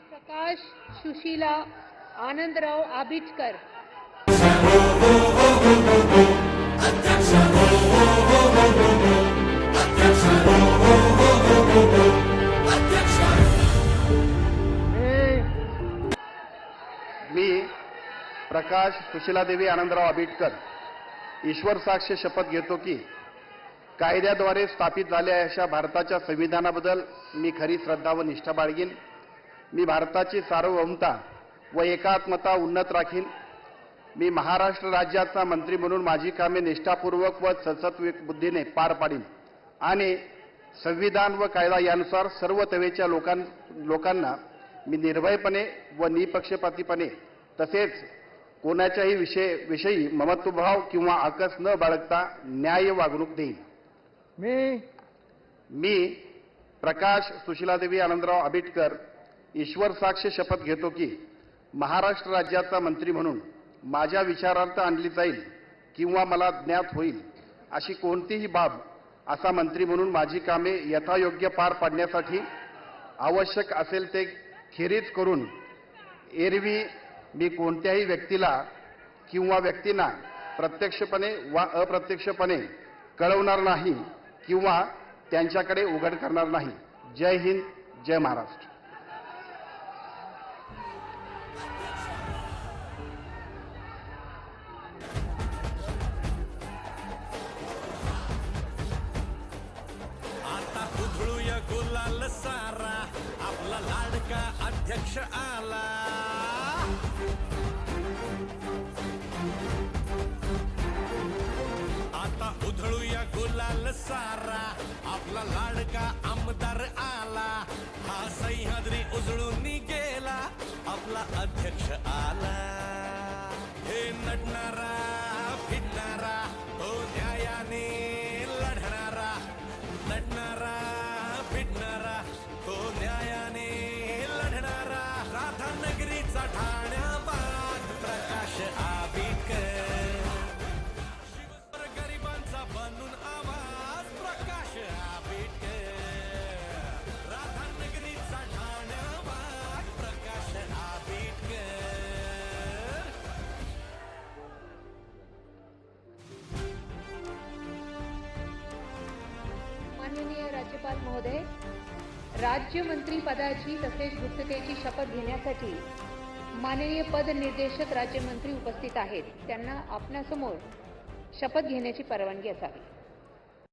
प्रकाश सुशीला आनंदराव आबिटकर। मी प्रकाश सुशीलादेवी आनंदराव आबिटकर ईश्वर साक्ष शपथ घेतो की कायद्याद्वारे स्थापित झालेल्या अशा भारताच्या संविधानाबद्दल मी खरी श्रद्धा व निष्ठा बाळगीन। मी भारताची सार्वभौमता व एकात्मता उन्नत राखीन। मी महाराष्ट्र राज्याचा मंत्री म्हणून माझी कामे निष्ठापूर्वक व सद्सत्विक बुद्धीने पार पाडीन आणि संविधान व कायदा यानुसार सर्व तऱ्हेच्या लोकांना मी निर्भयपणे व निपक्षपातीपणे तसेच कोणाच्याही विषयी ममत्वभाव किंवा आकस न बाळगता न्याय वागणूक देईन। मी प्रकाश सुशीलादेवी आनंदराव आबिटकर ईश्वर साक्ष शपथ घेतो की महाराष्ट्र राज्याचा मंत्री म्हणून माझ्या विचारार्थ आणली जाईल किंवा मला ज्ञात होईल अशी कोणतीही बाब असा मंत्री म्हणून माझी कामे यथायोग्य पार पाडण्यासाठी आवश्यक असेल ते खेरीज करून एरवी मी कोणत्याही व्यक्तीला किंवा व्यक्तींना प्रत्यक्षपणे वा अप्रत्यक्षपणे कळवणार नाही किंवा त्यांच्याकडे उघड करणार नाही। जय हिंद, जय महाराष्ट्र। आता उधळूया गुलाल सारा, आपला लाडका अध्यक्ष आला। आता उधळूया गुलाल सारा, आपला लाडका आमदार आला। हा सह्याद्री उजळून गेला, आपला अध्यक्ष आला। हे नटणारा फिरणारा तो न्यायाने लढणारा, लढणारा फिरणारा तो न्यायाने लढणारा। राधानगरीचा ठाण्याबाद प्रकाश आबिटकर, गरिबांचा बनून आवाज प्रकाश आबिटकर। राधानगरीचा ठाण्याबाद प्रकाश आबिटकर। माननीय राज्यपाल महोदय, राज्यमंत्री पदाची तसेच गुप्ततेची शपथ घेण्यासाठी माननीय पद निर्देशक राज्यमंत्री उपस्थित आहेत। त्यांना आपणासमोर शपथ घेण्याची परवानगी असावी।